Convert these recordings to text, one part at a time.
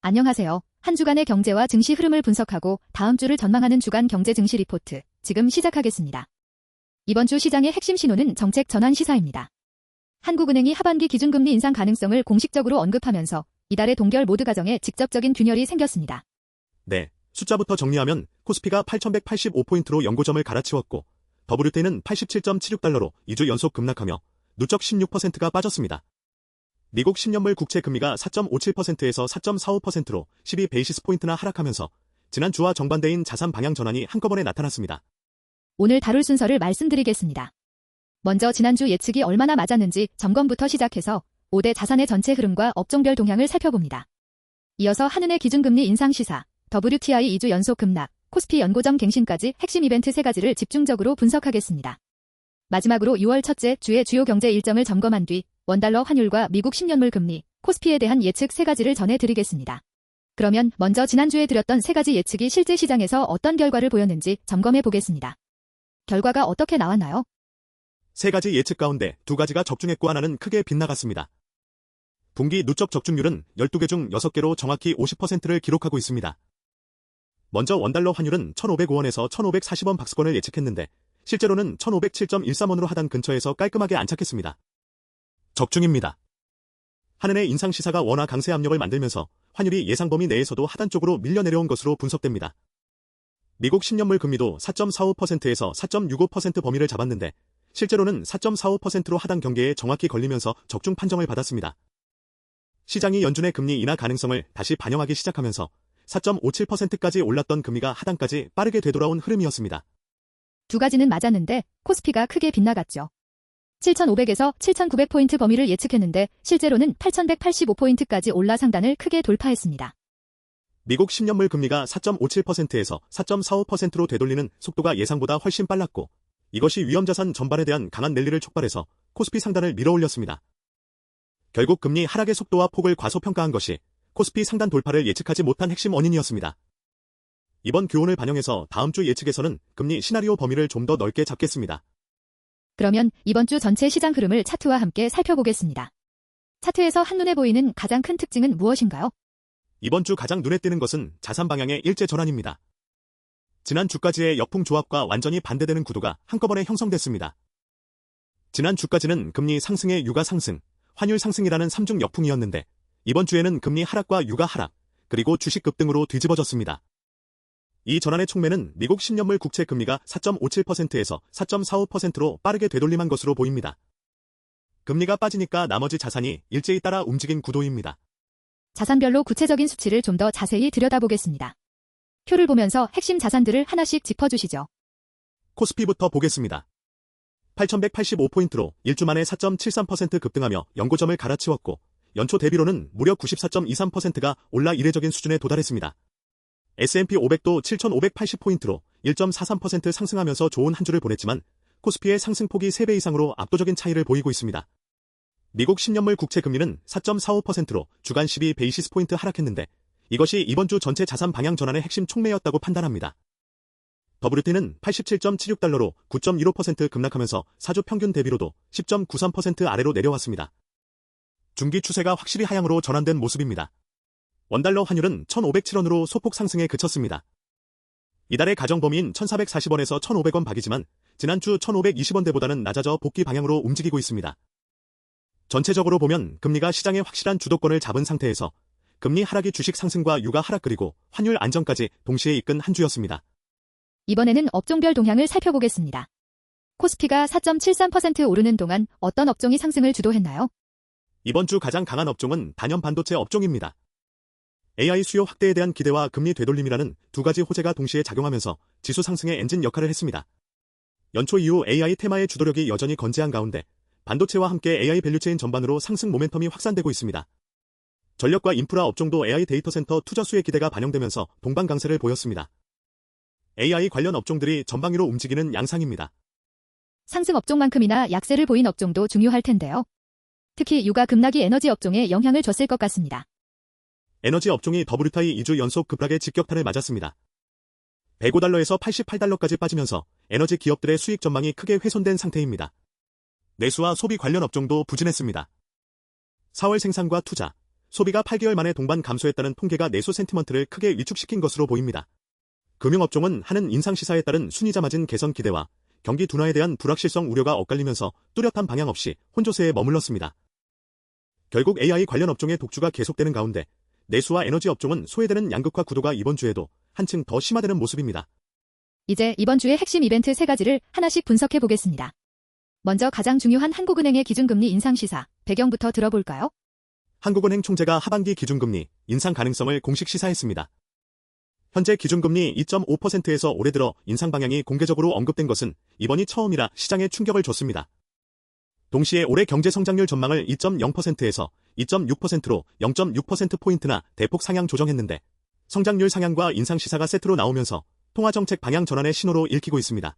안녕하세요. 한 주간의 경제와 증시 흐름을 분석하고 다음 주를 전망하는 주간 경제 증시 리포트, 지금 시작하겠습니다. 이번 주 시장의 핵심 신호는 정책 전환 시사입니다. 한국은행이 하반기 기준금리 인상 가능성을 공식적으로 언급하면서 이달의 동결 모드 과정에 직접적인 균열이 생겼습니다. 네, 숫자부터 정리하면 코스피가 8,185포인트로 연고점을 갈아치웠고 WT는 87.76달러로 2주 연속 급락하며 누적 16%가 빠졌습니다. 미국 10년물 국채 금리가 4.57%에서 4.45%로 12베이시스포인트나 하락하면서 지난주와 정반대인 자산 방향 전환이 한꺼번에 나타났습니다. 오늘 다룰 순서를 말씀드리겠습니다. 먼저 지난주 예측이 얼마나 맞았는지 점검부터 시작해서 5대 자산의 전체 흐름과 업종별 동향을 살펴봅니다. 이어서 한은의 기준금리 인상 시사, WTI 2주 연속 급락, 코스피 연고점 갱신까지 핵심 이벤트 3가지를 집중적으로 분석하겠습니다. 마지막으로 6월 첫째 주의 주요 경제 일정을 점검한 뒤 원달러 환율과 미국 10년물 금리, 코스피에 대한 예측 3가지를 전해드리겠습니다. 그러면 먼저 지난주에 드렸던 3가지 예측이 실제 시장에서 어떤 결과를 보였는지 점검해 보겠습니다. 결과가 어떻게 나왔나요? 3가지 예측 가운데 2가지가 적중했고 하나는 크게 빗나갔습니다. 분기 누적 적중률은 12개 중 6개로 정확히 50%를 기록하고 있습니다. 먼저 원달러 환율은 1,505원에서 1,540원 박스권을 예측했는데 실제로는 1,507.13원으로 하단 근처에서 깔끔하게 안착했습니다. 적중입니다. 한은의 인상 시사가 원화 강세 압력을 만들면서 환율이 예상 범위 내에서도 하단 쪽으로 밀려 내려온 것으로 분석됩니다. 미국 10년물 금리도 4.45%에서 4.65% 범위를 잡았는데 실제로는 4.45%로 하단 경계에 정확히 걸리면서 적중 판정을 받았습니다. 시장이 연준의 금리 인하 가능성을 다시 반영하기 시작하면서 4.57%까지 올랐던 금리가 하단까지 빠르게 되돌아온 흐름이었습니다. 2가지는 맞았는데 코스피가 크게 빗나갔죠. 7,500에서 7,900포인트 범위를 예측했는데 실제로는 8,185포인트까지 올라 상단을 크게 돌파했습니다. 미국 10년물 금리가 4.57%에서 4.45%로 되돌리는 속도가 예상보다 훨씬 빨랐고 이것이 위험자산 전반에 대한 강한 랠리를 촉발해서 코스피 상단을 밀어올렸습니다. 결국 금리 하락의 속도와 폭을 과소평가한 것이 코스피 상단 돌파를 예측하지 못한 핵심 원인이었습니다. 이번 교훈을 반영해서 다음 주 예측에서는 금리 시나리오 범위를 좀 더 넓게 잡겠습니다. 그러면 이번 주 전체 시장 흐름을 차트와 함께 살펴보겠습니다. 차트에서 한눈에 보이는 가장 큰 특징은 무엇인가요? 이번 주 가장 눈에 띄는 것은 자산 방향의 일제 전환입니다. 지난 주까지의 역풍 조합과 완전히 반대되는 구도가 한꺼번에 형성됐습니다. 지난 주까지는 금리 상승의 유가 상승, 환율 상승이라는 3중 역풍이었는데 이번 주에는 금리 하락과 유가 하락, 그리고 주식 급등으로 뒤집어졌습니다. 이 전환의 촉매는 미국 10년물 국채 금리가 4.57%에서 4.45%로 빠르게 되돌림한 것으로 보입니다. 금리가 빠지니까 나머지 자산이 일제히 따라 움직인 구도입니다. 자산별로 구체적인 수치를 좀 더 자세히 들여다보겠습니다. 표를 보면서 핵심 자산들을 하나씩 짚어주시죠. 코스피부터 보겠습니다. 8,185포인트로 1주 만에 4.73% 급등하며 연고점을 갈아치웠고 연초 대비로는 무려 94.23%가 올라 이례적인 수준에 도달했습니다. S&P 500도 7,580포인트로 1.43% 상승하면서 좋은 한 주를 보냈지만 코스피의 상승폭이 3배 이상으로 압도적인 차이를 보이고 있습니다. 미국 10년물 국채 금리는 4.45%로 주간 12베이시스포인트 하락했는데 이것이 이번 주 전체 자산 방향 전환의 핵심 촉매였다고 판단합니다. WT는 87.76달러로 9.15% 급락하면서 4주 평균 대비로도 10.93% 아래로 내려왔습니다. 중기 추세가 확실히 하향으로 전환된 모습입니다. 원달러 환율은 1,507원으로 소폭 상승에 그쳤습니다. 이달의 가정 범위인 1,440원에서 1,500원 박이지만 지난주 1,520원대보다는 낮아져 복귀 방향으로 움직이고 있습니다. 전체적으로 보면 금리가 시장의 확실한 주도권을 잡은 상태에서 금리 하락이 주식 상승과 유가 하락 그리고 환율 안정까지 동시에 이끈 한 주였습니다. 이번에는 업종별 동향을 살펴보겠습니다. 코스피가 4.73% 오르는 동안 어떤 업종이 상승을 주도했나요? 이번 주 가장 강한 업종은 단연 반도체 업종입니다. AI 수요 확대에 대한 기대와 금리 되돌림이라는 2가지 호재가 동시에 작용하면서 지수 상승의 엔진 역할을 했습니다. 연초 이후 AI 테마의 주도력이 여전히 건재한 가운데 반도체와 함께 AI 밸류체인 전반으로 상승 모멘텀이 확산되고 있습니다. 전력과 인프라 업종도 AI 데이터 센터 투자 수의 기대가 반영되면서 동반 강세를 보였습니다. AI 관련 업종들이 전방위로 움직이는 양상입니다. 상승 업종만큼이나 약세를 보인 업종도 중요할 텐데요. 특히 유가 급락이 에너지 업종에 영향을 줬을 것 같습니다. 에너지 업종이 WTI 2주 연속 급락의 직격탄을 맞았습니다. 105달러에서 88달러까지 빠지면서 에너지 기업들의 수익 전망이 크게 훼손된 상태입니다. 내수와 소비 관련 업종도 부진했습니다. 4월 생산과 투자, 소비가 8개월 만에 동반 감소했다는 통계가 내수 센티먼트를 크게 위축시킨 것으로 보입니다. 금융업종은 하는 인상시사에 따른 순이자 마진 개선 기대와 경기 둔화에 대한 불확실성 우려가 엇갈리면서 뚜렷한 방향 없이 혼조세에 머물렀습니다. 결국 AI 관련 업종의 독주가 계속되는 가운데 내수와 에너지 업종은 소외되는 양극화 구도가 이번 주에도 한층 더 심화되는 모습입니다. 이제 이번 주의 핵심 이벤트 3가지를 하나씩 분석해 보겠습니다. 먼저 가장 중요한 한국은행의 기준금리 인상 시사, 배경부터 들어볼까요? 한국은행 총재가 하반기 기준금리 인상 가능성을 공식 시사했습니다. 현재 기준금리 2.5%에서 올해 들어 인상 방향이 공개적으로 언급된 것은 이번이 처음이라 시장에 충격을 줬습니다. 동시에 올해 경제 성장률 전망을 2.0%에서 2.6%로 0.6%포인트나 대폭 상향 조정했는데 성장률 상향과 인상 시사가 세트로 나오면서 통화정책 방향 전환의 신호로 읽히고 있습니다.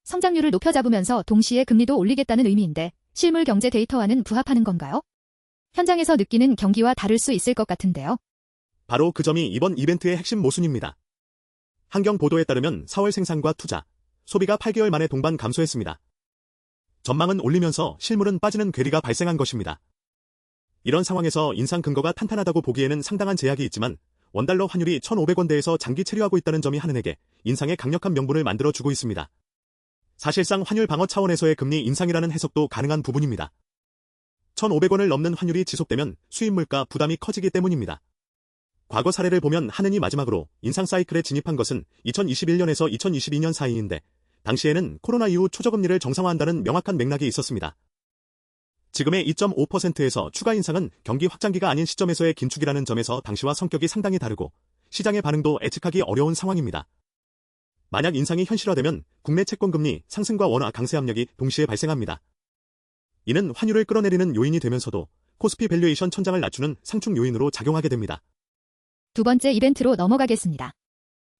성장률을 높여 잡으면서 동시에 금리도 올리겠다는 의미인데 실물 경제 데이터와는 부합하는 건가요? 현장에서 느끼는 경기와 다를 수 있을 것 같은데요. 바로 그 점이 이번 이벤트의 핵심 모순입니다. 한경 보도에 따르면 4월 생산과 투자, 소비가 8개월 만에 동반 감소했습니다. 전망은 올리면서 실물은 빠지는 괴리가 발생한 것입니다. 이런 상황에서 인상 근거가 탄탄하다고 보기에는 상당한 제약이 있지만 원달러 환율이 1,500원대에서 장기 체류하고 있다는 점이 한은에게 인상의 강력한 명분을 만들어주고 있습니다. 사실상 환율 방어 차원에서의 금리 인상이라는 해석도 가능한 부분입니다. 1,500원을 넘는 환율이 지속되면 수입 물가 부담이 커지기 때문입니다. 과거 사례를 보면 한은이 마지막으로 인상 사이클에 진입한 것은 2021년에서 2022년 사이인데 당시에는 코로나 이후 초저금리를 정상화한다는 명확한 맥락이 있었습니다. 지금의 2.5%에서 추가 인상은 경기 확장기가 아닌 시점에서의 긴축이라는 점에서 당시와 성격이 상당히 다르고 시장의 반응도 예측하기 어려운 상황입니다. 만약 인상이 현실화되면 국내 채권금리 상승과 원화 강세 압력이 동시에 발생합니다. 이는 환율을 끌어내리는 요인이 되면서도 코스피 밸류에이션 천장을 낮추는 상충 요인으로 작용하게 됩니다. 두 번째 이벤트로 넘어가겠습니다.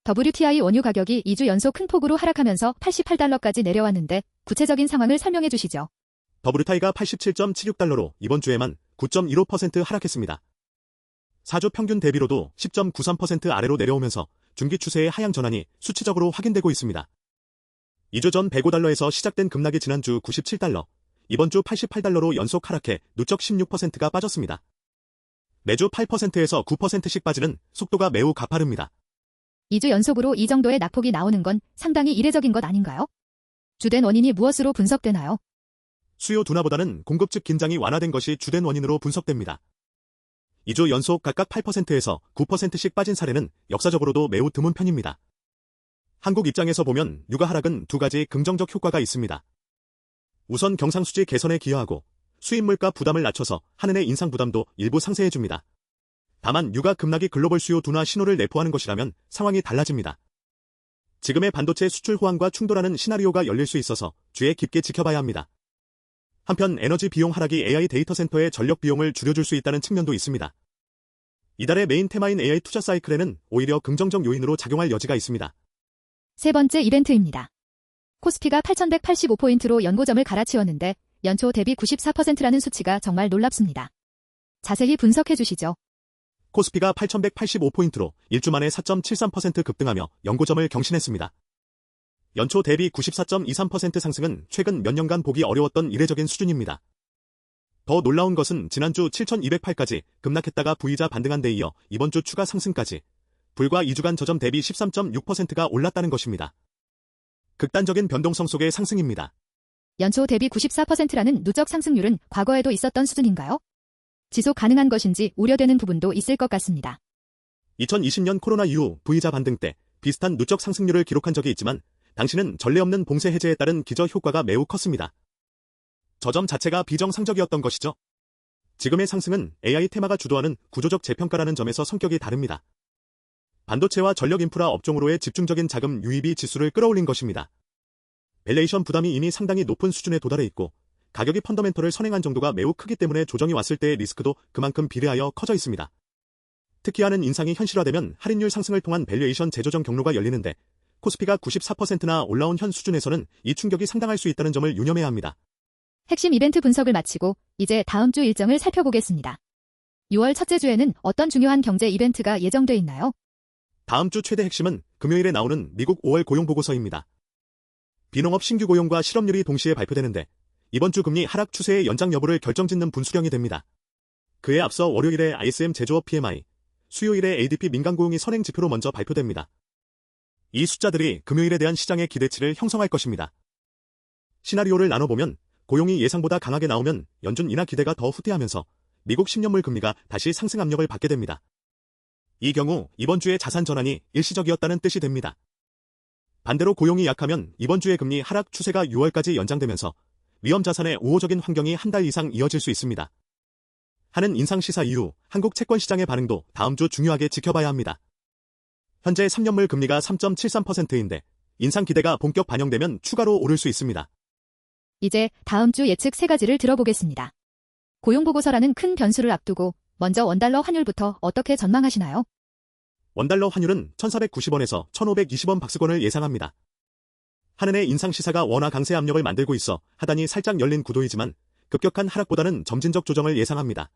WTI 원유 가격이 2주 연속 큰 폭으로 하락하면서 88달러까지 내려왔는데 구체적인 상황을 설명해 주시죠. WTI가 87.76달러로 이번 주에만 9.15% 하락했습니다. 4주 평균 대비로도 10.93% 아래로 내려오면서 중기 추세의 하향 전환이 수치적으로 확인되고 있습니다. 2주 전 105달러에서 시작된 급락이 지난주 97달러, 이번 주 88달러로 연속 하락해 누적 16%가 빠졌습니다. 매주 8%에서 9%씩 빠지는 속도가 매우 가파릅니다. 2주 연속으로 이 정도의 낙폭이 나오는 건 상당히 이례적인 것 아닌가요? 주된 원인이 무엇으로 분석되나요? 수요 둔화보다는 공급 측 긴장이 완화된 것이 주된 원인으로 분석됩니다. 2주 연속 각각 8%에서 9%씩 빠진 사례는 역사적으로도 매우 드문 편입니다. 한국 입장에서 보면 유가 하락은 두 가지 긍정적 효과가 있습니다. 우선 경상수지 개선에 기여하고 수입 물가 부담을 낮춰서 한은의 인상 부담도 일부 상쇄해줍니다. 다만 유가 급락이 글로벌 수요 둔화 신호를 내포하는 것이라면 상황이 달라집니다. 지금의 반도체 수출 호황과 충돌하는 시나리오가 열릴 수 있어서 주의 깊게 지켜봐야 합니다. 한편 에너지 비용 하락이 AI 데이터 센터의 전력 비용을 줄여줄 수 있다는 측면도 있습니다. 이달의 메인 테마인 AI 투자 사이클에는 오히려 긍정적 요인으로 작용할 여지가 있습니다. 세 번째 이벤트입니다. 코스피가 8,185포인트로 연고점을 갈아치웠는데 연초 대비 94%라는 수치가 정말 놀랍습니다. 자세히 분석해 주시죠. 코스피가 8,185포인트로 1주 만에 4.73% 급등하며 연고점을 경신했습니다. 연초 대비 94.23% 상승은 최근 몇 년간 보기 어려웠던 이례적인 수준입니다. 더 놀라운 것은 지난주 7,208까지 급락했다가 V자 반등한 데 이어 이번 주 추가 상승까지 불과 2주간 저점 대비 13.6%가 올랐다는 것입니다. 극단적인 변동성 속의 상승입니다. 연초 대비 94%라는 누적 상승률은 과거에도 있었던 수준인가요? 지속 가능한 것인지 우려되는 부분도 있을 것 같습니다. 2020년 코로나 이후 V자 반등 때 비슷한 누적 상승률을 기록한 적이 있지만 당시는 전례 없는 봉쇄 해제에 따른 기저 효과가 매우 컸습니다. 저점 자체가 비정상적이었던 것이죠. 지금의 상승은 AI 테마가 주도하는 구조적 재평가라는 점에서 성격이 다릅니다. 반도체와 전력 인프라 업종으로의 집중적인 자금 유입이 지수를 끌어올린 것입니다. 밸류에이션 부담이 이미 상당히 높은 수준에 도달해 있고 가격이 펀더멘털을 선행한 정도가 매우 크기 때문에 조정이 왔을 때의 리스크도 그만큼 비례하여 커져 있습니다. 특히 한은 인상이 현실화되면 할인율 상승을 통한 밸류에이션 재조정 경로가 열리는데 코스피가 94%나 올라온 현 수준에서는 이 충격이 상당할 수 있다는 점을 유념해야 합니다. 핵심 이벤트 분석을 마치고 이제 다음 주 일정을 살펴보겠습니다. 6월 첫째 주에는 어떤 중요한 경제 이벤트가 예정돼 있나요? 다음 주 최대 핵심은 금요일에 나오는 미국 5월 고용 보고서입니다. 비농업 신규 고용과 실업률이 동시에 발표되는데 이번 주 금리 하락 추세의 연장 여부를 결정짓는 분수령이 됩니다. 그에 앞서 월요일에 ISM 제조업 PMI, 수요일에 ADP 민간고용이 선행 지표로 먼저 발표됩니다. 이 숫자들이 금요일에 대한 시장의 기대치를 형성할 것입니다. 시나리오를 나눠보면 고용이 예상보다 강하게 나오면 연준 인하 기대가 더 후퇴하면서 미국 10년물 금리가 다시 상승 압력을 받게 됩니다. 이 경우 이번 주의 자산 전환이 일시적이었다는 뜻이 됩니다. 반대로 고용이 약하면 이번 주의 금리 하락 추세가 6월까지 연장되면서 위험 자산의 우호적인 환경이 한 달 이상 이어질 수 있습니다. 하는 인상 시사 이후 한국 채권 시장의 반응도 다음 주 중요하게 지켜봐야 합니다. 현재 3년물 금리가 3.73%인데 인상 기대가 본격 반영되면 추가로 오를 수 있습니다. 이제 다음 주 예측 3가지를 들어보겠습니다. 고용보고서라는 큰 변수를 앞두고 먼저 원달러 환율부터 어떻게 전망하시나요? 원달러 환율은 1,490원에서 1,520원 박스권을 예상합니다. 한은의 인상 시사가 원화 강세 압력을 만들고 있어 하단이 살짝 열린 구도이지만 급격한 하락보다는 점진적 조정을 예상합니다.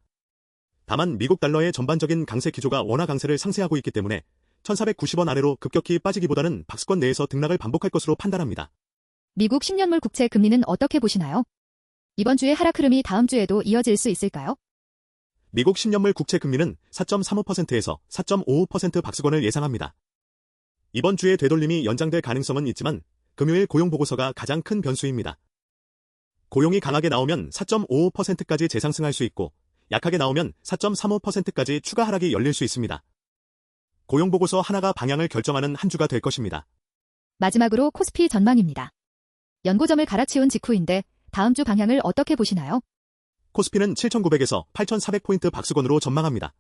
다만 미국 달러의 전반적인 강세 기조가 원화 강세를 상쇄하고 있기 때문에 1,490원 아래로 급격히 빠지기보다는 박스권 내에서 등락을 반복할 것으로 판단합니다. 미국 10년물 국채 금리는 어떻게 보시나요? 이번 주의 하락 흐름이 다음 주에도 이어질 수 있을까요? 미국 10년물 국채 금리는 4.35%에서 4.55% 박스권을 예상합니다. 이번 주에 되돌림이 연장될 가능성은 있지만 금요일 고용보고서가 가장 큰 변수입니다. 고용이 강하게 나오면 4.55%까지 재상승할 수 있고 약하게 나오면 4.35%까지 추가 하락이 열릴 수 있습니다. 고용보고서 하나가 방향을 결정하는 한 주가 될 것입니다. 마지막으로 코스피 전망입니다. 연고점을 갈아치운 직후인데 다음 주 방향을 어떻게 보시나요? 코스피는 7,900에서 8,400포인트 박스권으로 전망합니다.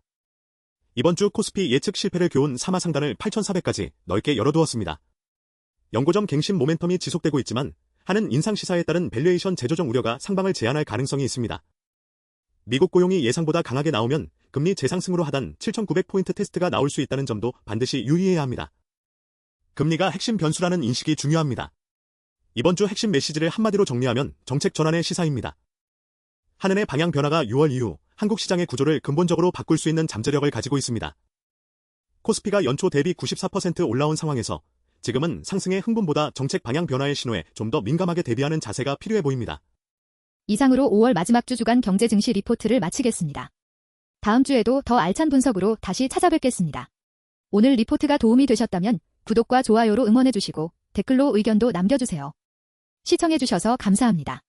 이번 주 코스피 예측 실패를 교훈 사마 상단을 8,400까지 넓게 열어두었습니다. 연고점 갱신 모멘텀이 지속되고 있지만 하는 인상 시사에 따른 밸류에이션 재조정 우려가 상방을 제한할 가능성이 있습니다. 미국 고용이 예상보다 강하게 나오면 금리 재상승으로 하단 7,900포인트 테스트가 나올 수 있다는 점도 반드시 유의해야 합니다. 금리가 핵심 변수라는 인식이 중요합니다. 이번 주 핵심 메시지를 한마디로 정리하면 정책 전환의 시사입니다. 한은의 방향 변화가 6월 이후 한국 시장의 구조를 근본적으로 바꿀 수 있는 잠재력을 가지고 있습니다. 코스피가 연초 대비 94% 올라온 상황에서 지금은 상승의 흥분보다 정책 방향 변화의 신호에 좀 더 민감하게 대비하는 자세가 필요해 보입니다. 이상으로 5월 마지막 주 주간 경제 증시 리포트를 마치겠습니다. 다음 주에도 더 알찬 분석으로 다시 찾아뵙겠습니다. 오늘 리포트가 도움이 되셨다면 구독과 좋아요로 응원해주시고 댓글로 의견도 남겨주세요. 시청해주셔서 감사합니다.